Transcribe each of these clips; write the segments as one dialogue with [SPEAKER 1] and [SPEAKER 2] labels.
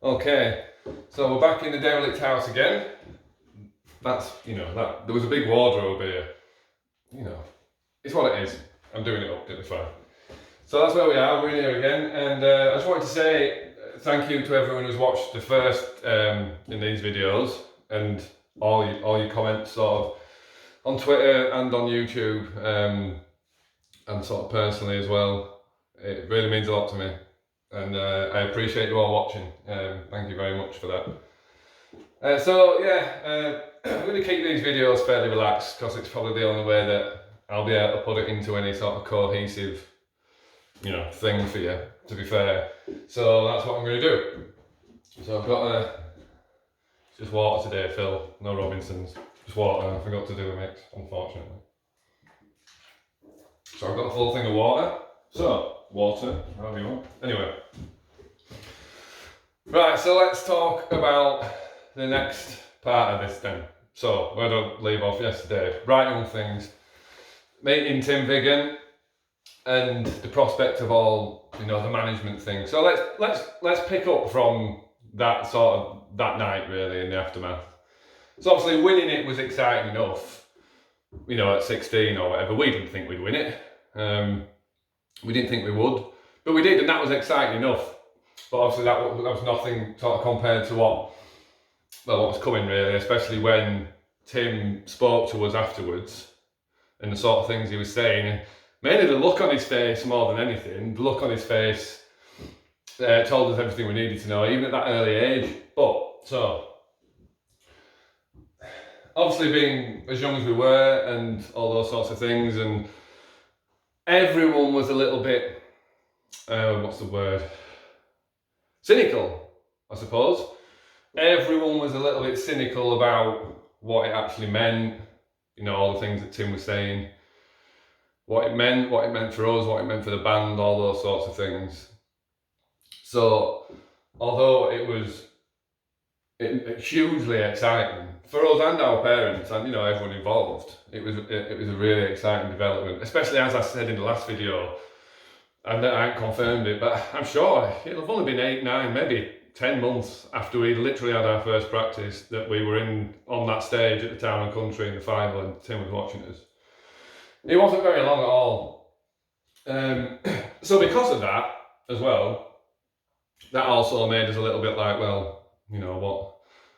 [SPEAKER 1] Okay, so we're back in the derelict house again. That's, there was a big wardrobe here. It's what it is. I'm doing it up, it'll be fine. So that's where we are, we're in here again, and I just wanted to say thank you to everyone who's watched the first in these videos, and all your comments sort of on Twitter and on YouTube, and sort of personally as well. It really means a lot to me, and I appreciate you all watching. Thank you very much for that. I'm going to keep these videos fairly relaxed because it's probably the only way that I'll be able to put it into any sort of cohesive, thing for you, to be fair. So that's what I'm going to do. So I've got just water today, Phil, no Robinsons, just water. I forgot to do a mix, unfortunately. So I've got a full thing of water. So, water, however you want. Anyway. Right, so let's talk about the next part of this then. So, where did I leave off yesterday? Right Young Things, meeting Tim Vigan, and the prospect of all, the management thing. So let's pick up from that night really in the aftermath. So obviously winning it was exciting enough, at 16 or whatever. We didn't think we'd win it. We didn't think we would, but we did, and that was exciting enough. But obviously that was nothing sort of compared to what was coming really, especially when Tim spoke to us afterwards and the sort of things he was saying. Mainly the look on his face more than anything. The look on his face told us everything we needed to know, even at that early age. Obviously being as young as we were and all those sorts of things, and everyone was a little bit, what's the word? Cynical, I suppose. Everyone was a little bit cynical about what it actually meant, all the things that Tim was saying, what it meant for us, what it meant for the band, all those sorts of things. So, although it was hugely exciting for us and our parents and everyone involved, it was a really exciting development, especially as I said in the last video, and I haven't confirmed it, but I'm sure it'll have only been 8, 9, maybe 10 months after we literally had our first practice that we were on that stage at the Town and Country in the final and Tim was watching us. It wasn't very long at all. So because of that as well, that also made us a little bit like, well,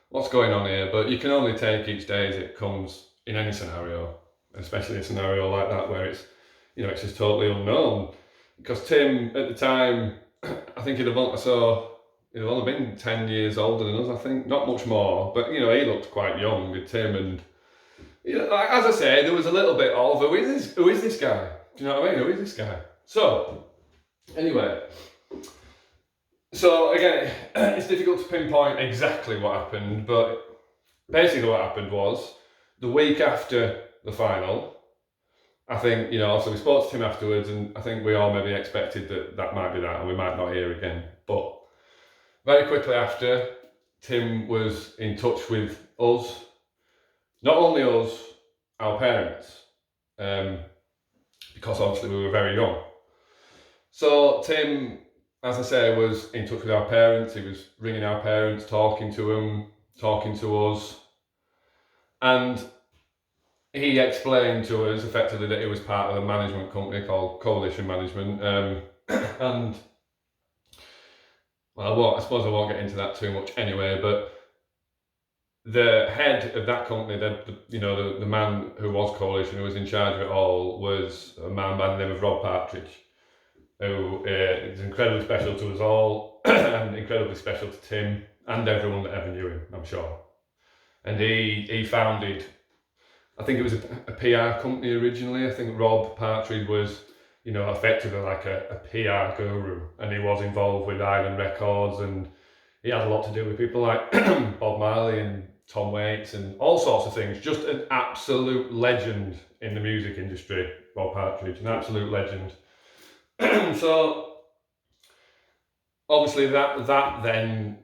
[SPEAKER 1] what's going on here? But you can only take each day as it comes in any scenario, especially a scenario like that where it's, it's just totally unknown. Because Tim, at the time, I think he'd have only been 10 years older than us, I think. Not much more, but, he looked quite young with Tim. And, as I say, there was a little bit of, who is this guy? Do you know what I mean? Who is this guy? So, anyway. So, again, it's difficult to pinpoint exactly what happened, but basically what happened was, the week after the final, I think, so we spoke to Tim afterwards, and I think we all maybe expected that might be that, and we might not hear again. But very quickly after, Tim was in touch with us, not only us, our parents, because obviously we were very young. So Tim, as I say, was in touch with our parents. He was ringing our parents, talking to them, talking to us, and he explained to us effectively that he was part of a management company called Coalition Management, and I suppose I won't get into that too much anyway, but the head of that company, the man who was Coalition, who was in charge of it all, was a man by the name of Rob Partridge, who is incredibly special to us all, and incredibly special to Tim, and everyone that ever knew him, I'm sure. And he founded, I think it was a PR company originally. I think Rob Partridge was, effectively like a PR guru, and he was involved with Island Records, and he had a lot to do with people like Bob Marley and Tom Waits and all sorts of things. Just an absolute legend in the music industry, Rob Partridge, an absolute legend. So obviously that then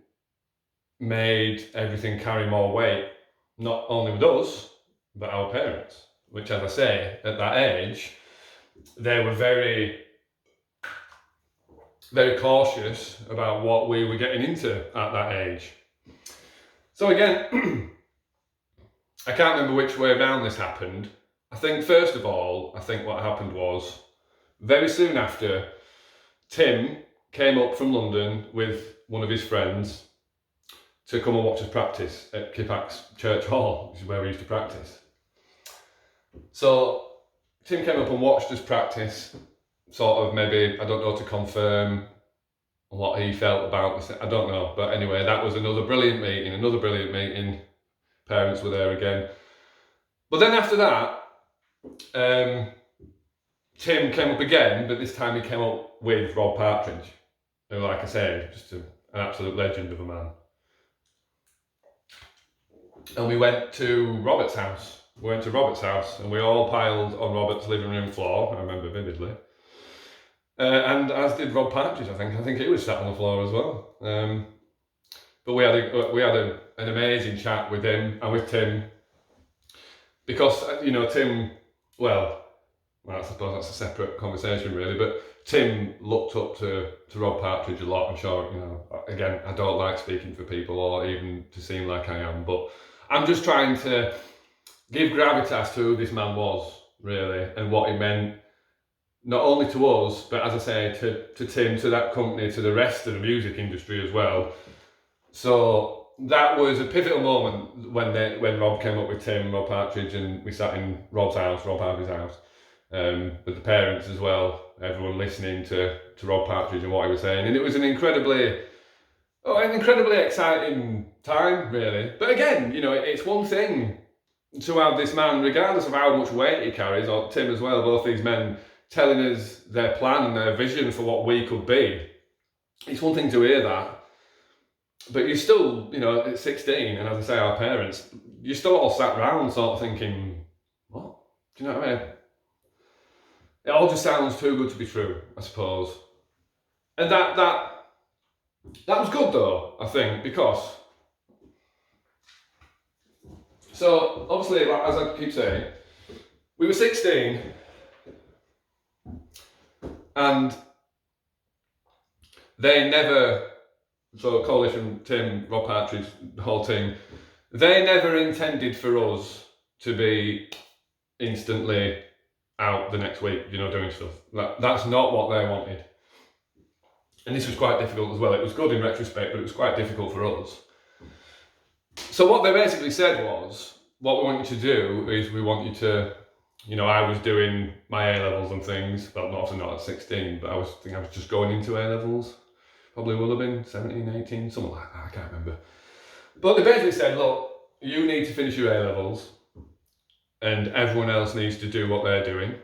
[SPEAKER 1] made everything carry more weight, not only with us, but our parents, which, as I say, at that age, they were very very cautious about what we were getting into at that age. So again, I can't remember which way around this happened. I think first of all, what happened was very soon after, Tim came up from London with one of his friends to come and watch us practice at Kippax Church Hall, which is where we used to practice. So Tim came up and watched us practice, sort of maybe, I don't know, to confirm what he felt about this. I don't know. But anyway, that was another brilliant meeting. Parents were there again. But then after that, Tim came up again, but this time he came up with Rob Partridge, who, like I said, just an absolute legend of a man. And we went to Robert's house. And we all piled on Robert's living room floor, I remember vividly. And as did Rob Partridge, I think he was sat on the floor as well. But we had an amazing chat with him and with Tim, because Tim, well, I suppose that's a separate conversation really, but Tim looked up to Rob Partridge a lot. I'm sure, again, I don't like speaking for people or even to seem like I am, but I'm just trying to give gravitas to who this man was, really, and what he meant, not only to us, but as I say, to Tim, to that company, to the rest of the music industry as well. So that was a pivotal moment when Rob came up with Rob Partridge, and we sat in Rob Partridge's house, with the parents as well, everyone listening to Rob Partridge and what he was saying. And it was an incredibly exciting time, really. But again, it's one thing to have this man, regardless of how much weight he carries, or Tim as well, both these men telling us their plan and their vision for what we could be. It's one thing to hear that, but you still, at 16, and as I say, our parents, you still all sat around sort of thinking, what? Do you know what I mean? It all just sounds too good to be true, I suppose. And that was good though, I think, because, so obviously, as I keep saying, we were 16, and they never, so Coalition, Tim, Rob Partridge, the whole team, they never intended for us to be instantly out the next week, doing stuff. That's not what they wanted. And this was quite difficult as well. It was good in retrospect, but it was quite difficult for us. So what they basically said was, what we want you to do is we want you to, I was doing my A-levels and things, well, obviously not at 16, but I was just going into A-levels. Probably will have been 17, 18, something like that, I can't remember. But they basically said, look, you need to finish your A-levels, and everyone else needs to do what they're doing,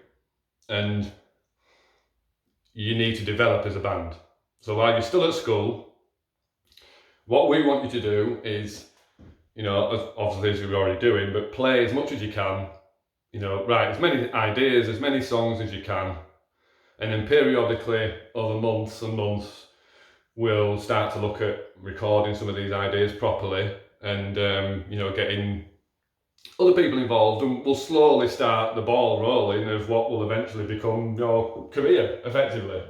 [SPEAKER 1] and you need to develop as a band. So while you're still at school, what we want you to do is, obviously as you're already doing, but play as much as you can, write as many ideas, as many songs as you can, and then periodically, over months and months, we'll start to look at recording some of these ideas properly and, getting other people involved, and we'll slowly start the ball rolling of what will eventually become your career, effectively.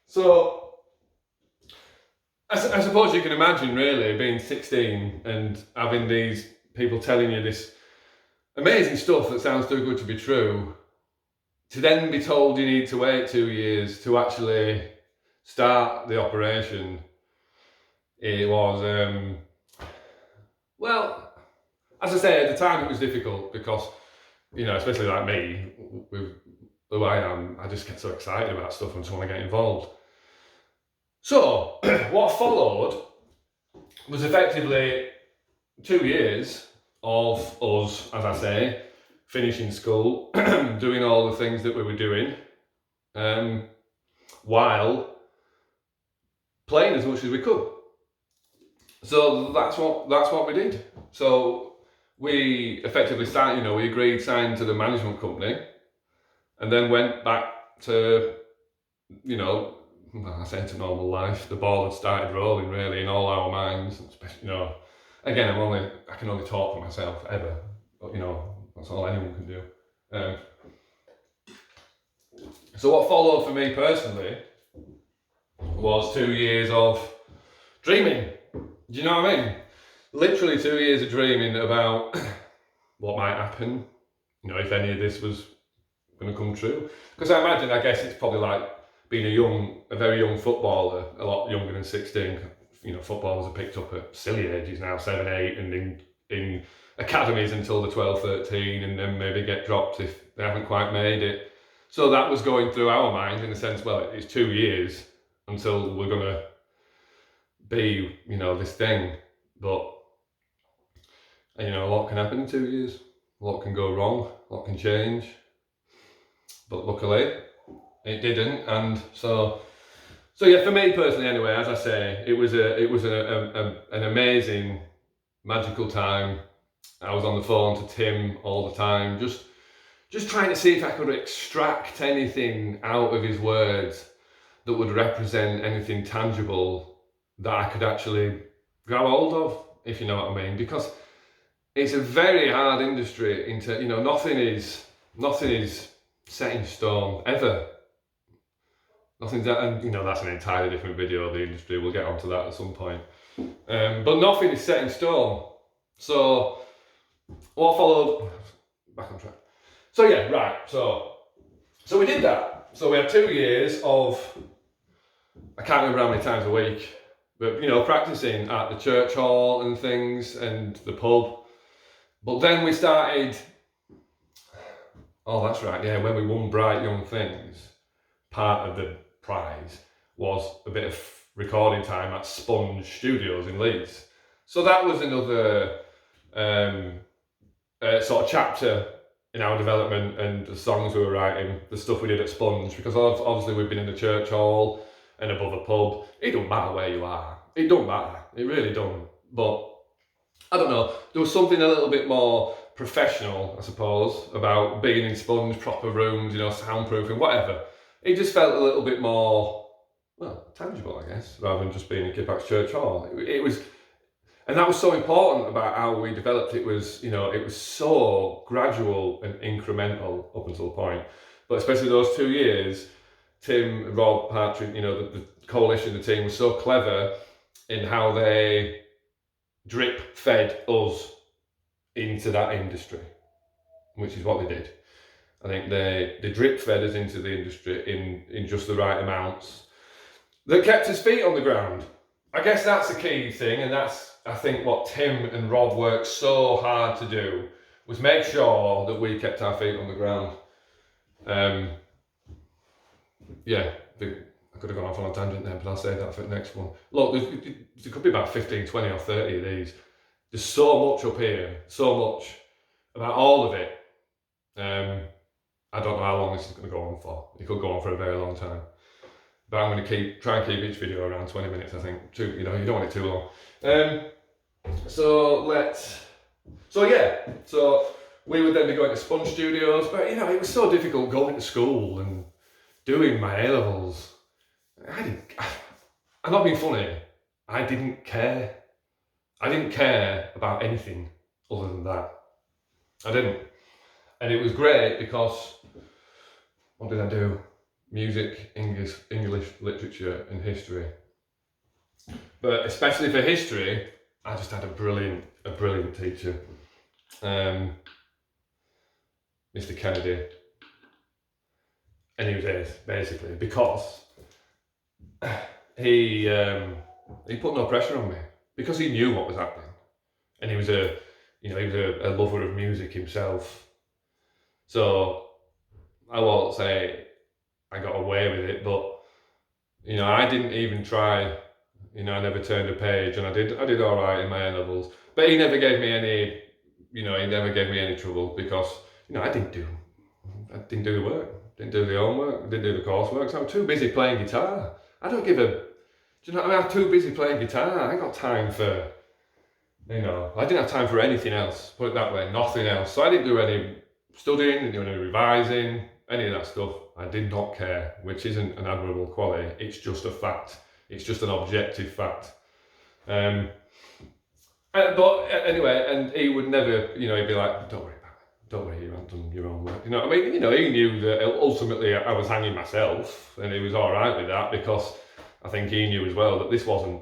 [SPEAKER 1] So, I suppose you can imagine, really, being 16 and having these people telling you this amazing stuff that sounds too good to be true, to then be told you need to wait 2 years to actually start the operation. It was, well, as I say, at the time it was difficult because, especially like me, with who I am, I just get so excited about stuff and just want to get involved. So, what followed was effectively 2 years of us, as I say, finishing school, doing all the things that we were doing, while playing as much as we could. So that's what we did. So we effectively signed, we agreed, signed to the management company, and then went back to, I say to normal life. The ball had started rolling really in all our minds, especially, again, I can only talk for myself ever, but that's all anyone can do. So what followed for me personally was 2 years of dreaming. Do you know what I mean? Literally 2 years of dreaming about what might happen, you know, if any of this was going to come true. Because I imagine, I guess it's probably like being a very young footballer, a lot younger than 16. You know, footballers are picked up at silly ages now, 7, 8, and in academies until the 12, 13, and then maybe get dropped if they haven't quite made it. So that was going through our mind in the sense, well, it's 2 years until we're going to be, you know, this thing. But, you know, a lot can happen in 2 years. A lot can go wrong. A lot can change. But luckily, it didn't. And so yeah, for me personally, anyway, as I say, it was an amazing, magical time. I was on the phone to Tim all the time, just trying to see if I could extract anything out of his words that would represent anything tangible that I could actually grab hold of, if you know what I mean. Because it's a very hard industry. You know, nothing is set in stone ever. Nothing's that, and you know, that's an entirely different video of the industry. We'll get onto that at some point. But nothing is set in stone. So what followed? Back on track. So yeah, right. So we did that. So we had 2 years of, I can't remember how many times a week, but you know, practicing at the church hall and things and the pub. But then we started. Oh, that's right. Yeah, when we won Bright Young Things, part of the prize was a bit of recording time at Sponge Studios in Leeds. So that was another sort of chapter in our development and the songs we were writing, the stuff we did at Sponge, because obviously we've been in the church hall and above a pub. It don't matter where you are. It don't matter. It really don't. But I don't know. There was something a little bit more professional, I suppose, about being in Sponge, proper rooms, you know, soundproofing, whatever. It just felt a little bit more, well, tangible, I guess, rather than just being in Kidback's Church Hall. It was, and that was so important about how we developed. It was, you know, it was so gradual and incremental up until a point. But especially those 2 years, Tim, Rob, Patrick, you know, the coalition, the team was so clever in how they drip fed us into that industry, which is what they did. I think they drip fed us into the industry in just the right amounts that kept his feet on the ground. I guess that's the key thing, and that's, I think, what Tim and Rob worked so hard to do, was make sure that we kept our feet on the ground. Yeah, I could have gone off on a tangent there, but I'll save that for the next one. Look, there could be about 15, 20 or 30 of these. There's so much up here, so much about all of it. I don't know how long this is going to go on for. It could go on for a very long time. But I'm going to try and keep each video around 20 minutes, I think. You know, you don't want it too long. So we would then be going to Sponge Studios, but you know, it was so difficult going to school and doing my A-levels. I'm not being funny, I didn't care. I didn't care about anything other than that. I didn't. And it was great because, what did I do? Music, English literature and history. But especially for history, I just had a brilliant teacher. Mr. Kennedy. And he was ace, basically, because he put no pressure on me, because he knew what was happening. And he was a lover of music himself. So I won't say I got away with it, but you know, I didn't even try. You know, I never turned a page, and I did all right in my A-levels. But he never gave me any trouble, because you know, I didn't do the work, didn't do the homework, didn't do the coursework. So I'm too busy playing guitar. I don't give a. Do you know what I mean? I'm too busy playing guitar. I ain't got time for. You know, I didn't have time for anything else. Put it that way, nothing else. So I didn't do any studying, didn't do any revising, any of that stuff. I did not care, which isn't an admirable quality. It's just a fact. It's just an objective fact. But anyway, and he would never, you know, he'd be like, don't worry about it. Don't worry, you haven't done your own work. You know what I mean? You know, he knew that ultimately I was hanging myself, and he was all right with that, because I think he knew as well that this wasn't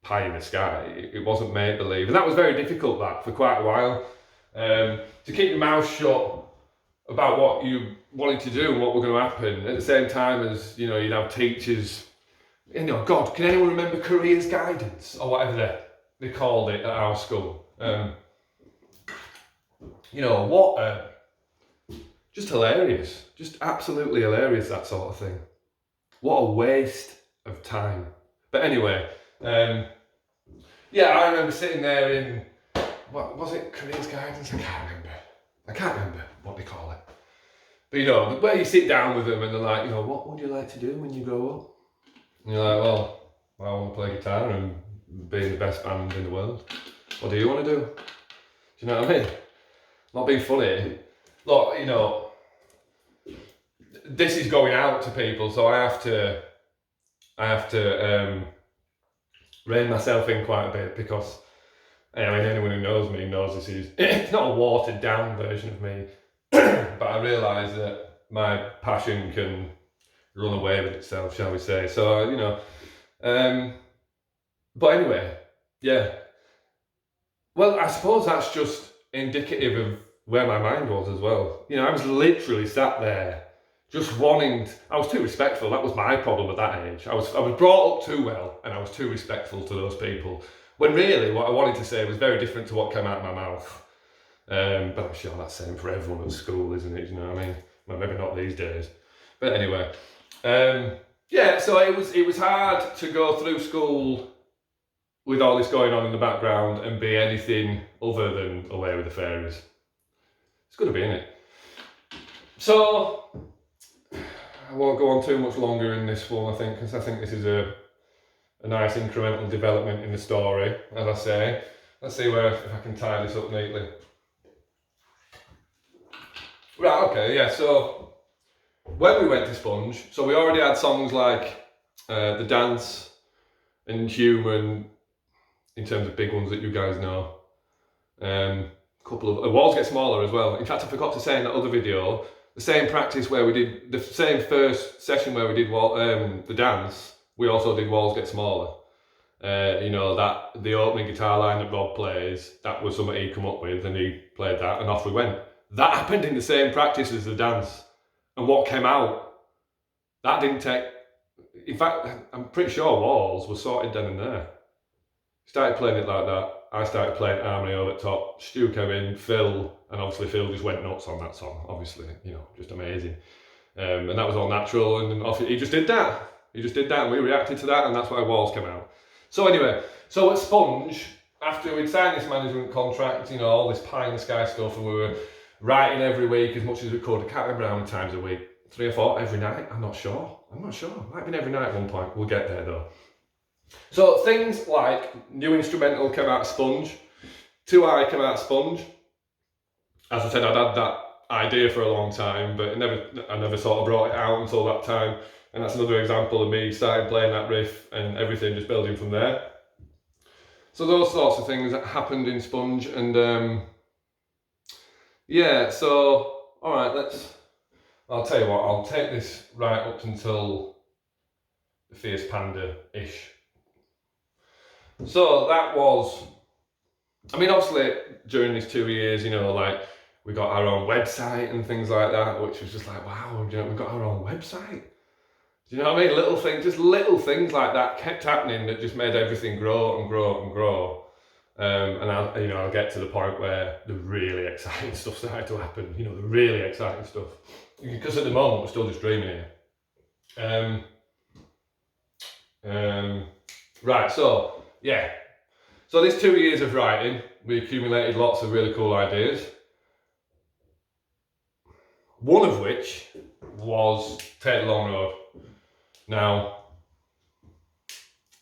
[SPEAKER 1] pie in the sky. It wasn't make believe, and that was very difficult. That for quite a while, to keep your mouth shut about what you wanted to do and what were going to happen at the same time as you'd have teachers. God, can anyone remember careers guidance or whatever they called it at our school? Just hilarious, just absolutely hilarious, that sort of thing. What a waste of time. But anyway, I remember sitting there in, what was it, careers guidance? I can't remember what they call it. But where you sit down with them and they're like, what would you like to do when you grow up? And you're like, well, I want to play guitar and be in the best band in the world. What do you want to do? Do you know what I mean? Not being funny. Look, this is going out to people, so I have to rein myself in quite a bit, because anyone who knows me knows this is it's not a watered down version of me, but I realise that my passion can run away with itself, shall we say. So but anyway, yeah. Well, I suppose that's just indicative of where my mind was as well. I was literally sat there just I was too respectful. That was my problem at that age. I was brought up too well, and I was too respectful to those people, when really what I wanted to say was very different to what came out of my mouth. But I'm sure that's the same for everyone at school, isn't it? You know what I mean? Well, maybe not these days. But anyway, so it was hard to go through school with all this going on in the background and be anything other than away with the fairies. It's going to be, innit? So I won't go on too much longer in this one, I think, because I think this is a nice incremental development in the story, as I say. Let's see if I can tie this up neatly. Right, okay, yeah, so when we went to Sponge, so we already had songs like The Dance and Human, in terms of big ones that you guys know. A couple of Walls Get Smaller as well. In fact, I forgot to say in that other video, the same practice where we did the same first session where we did The Dance, we also did Walls Get Smaller. That the opening guitar line that Rob plays, that was something he'd come up with, and he played that, and off we went. That happened in the same practice as The Dance, and what came out, that didn't take. In fact, I'm pretty sure Walls was sorted then and there. Started playing it like that. I started playing harmony over the top. Stu came in, Phil, and obviously Phil just went nuts on that song. Obviously, just amazing. And that was all natural, and he just did that. He just did that, and we reacted to that, and that's why Walls came out. So anyway, at Sponge, after we'd signed this management contract, all this pie in the sky stuff, and we were writing every week as much as we could. I can't remember how many times a week, 3 or 4 every night. I'm not sure. Might have been every night at one point. We'll get there though. So things like new instrumental came out of Sponge, 2i came out of Sponge. As I said, I'd had that idea for a long time, but I never sort of brought it out until that time. And that's another example of me starting playing that riff and everything just building from there. So those sorts of things that happened in Sponge, and alright, I'll tell you what, I'll take this right up until the Fierce Panda-ish. So that was, obviously during these 2 years, we got our own website and things like that, which was just like, wow, we've got our own website. Do you know what I mean? Little things like that kept happening that just made everything grow and grow and grow. And I'll get to the point where the really exciting stuff started to happen. The really exciting stuff. Because at the moment we're still just dreaming here. Right, so yeah. So these 2 years of writing, we accumulated lots of really cool ideas. One of which was Take the Long Road. Now,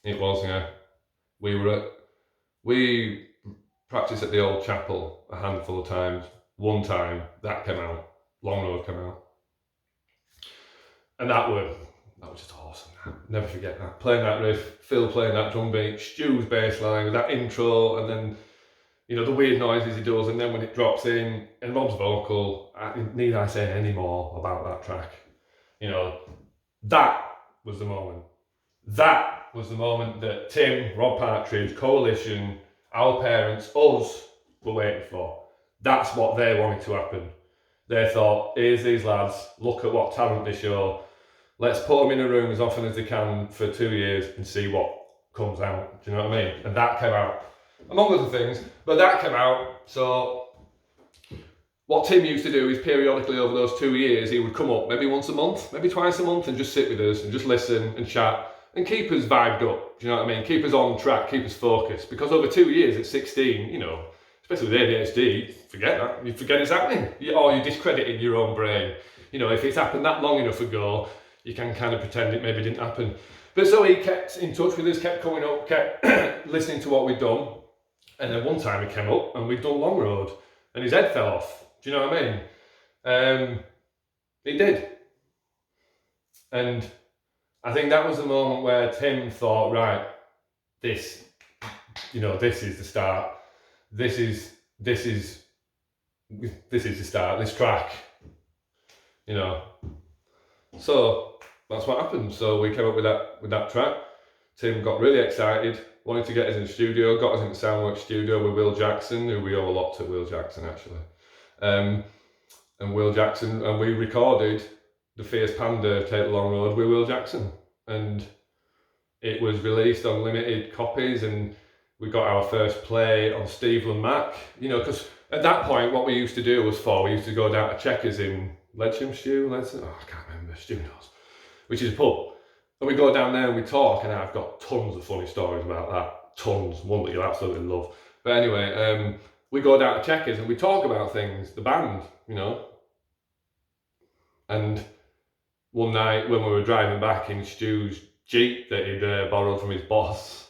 [SPEAKER 1] it was, we practiced at the old chapel a handful of times. One time that came out, Long Road came out. And that was just awesome. Never forget that. Playing that riff, Phil playing that drum beat, Stu's bass line, that intro, and then, the weird noises he does, and then when it drops in, and Rob's vocal, need I say any more about that track? That was the moment. That was the moment that Tim, Rob Partridge, Coalition, our parents, us were waiting for. That's what they wanted to happen. They thought, here's these lads, look at what talent they show. Let's put them in a room as often as they can for 2 years and see what comes out. Do you know what I mean? And that came out, among other things, but that came out. So what Tim used to do is periodically over those 2 years, he would come up maybe once a month, maybe twice a month, and just sit with us and just listen and chat and keep us vibed up. Do you know what I mean? Keep us on track, keep us focused. Because over 2 years at 16, you know, especially with ADHD, forget that. You forget it's happening. Or you discredit in your own brain. You know, if it's happened that long enough ago, you can kind of pretend it maybe didn't happen. But so he kept in touch with us, kept coming up, kept listening to what we'd done. And then one time he came up and we'd done Long Road and his head fell off. Do you know what I mean? It did. And I think that was the moment where Tim thought, right, this is the start. This is the start, this track, you know. So that's what happened. So we came up with that track. Tim got really excited, wanted to get us in the studio, got us in the Soundworks studio with Will Jackson, who we owe a lot to Will Jackson actually. And Will Jackson, and we recorded the Fierce Panda Take the Long Road with Will Jackson, and it was released on limited copies, and we got our first play on Steveland Mac, you know, because at that point what we used to do we used to go down to Checkers in Ledsham I can't remember, Stu knows, which is a pub, and we go down there and we talk, and I've got tons of funny stories about that, tons, one that you'll absolutely love. But anyway, we go down to Checkers and we talk about things, the band, you know. And one night when we were driving back in Stu's Jeep that he'd borrowed from his boss,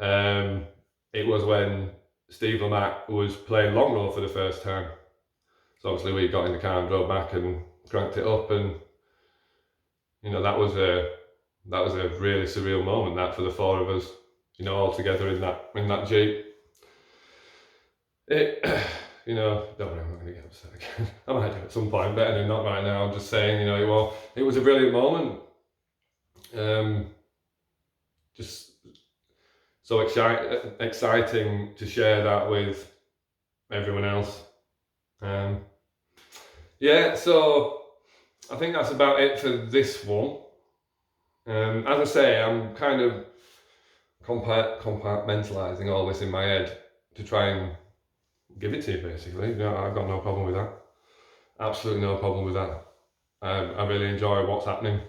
[SPEAKER 1] it was when Steve Lamacq was playing Long Road for the first time. So obviously we got in the car and drove back and cranked it up, and you know, that was a really surreal moment, that, for the four of us, you know, all together in that Jeep. You know, don't worry, I'm not going to get upset again. I might do at some point, better than not right now. I'm just saying, you know, it was a brilliant moment. Just so exciting to share that with everyone else. Yeah, so I think that's about it for this one. As I say, I'm kind of compartmentalising all this in my head to try and give it to you, basically. You know, I've got no problem with that. Absolutely no problem with that. I really enjoy what's happening.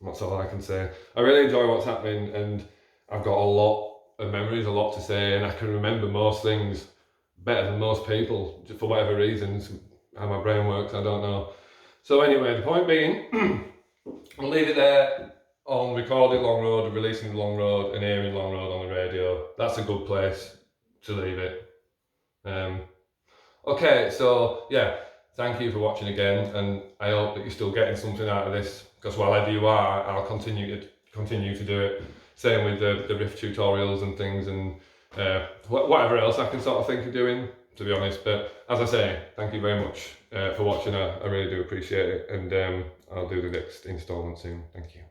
[SPEAKER 1] That's all I can say. I really enjoy what's happening, and I've got a lot of memories, a lot to say, and I can remember most things better than most people, just for whatever reasons. How my brain works, I don't know. So anyway, the point being, I'll leave it there on recording Long Road, releasing Long Road, and hearing Long Road on the radio. That's a good place to leave it. Okay, so yeah, thank you for watching again, and I hope that you're still getting something out of this, because whatever you are, I'll continue to do it. Same with the riff tutorials and things, and whatever else I can sort of think of doing, to be honest. But as I say, thank you very much for watching. I really do appreciate it, and I'll do the next installment soon. Thank you.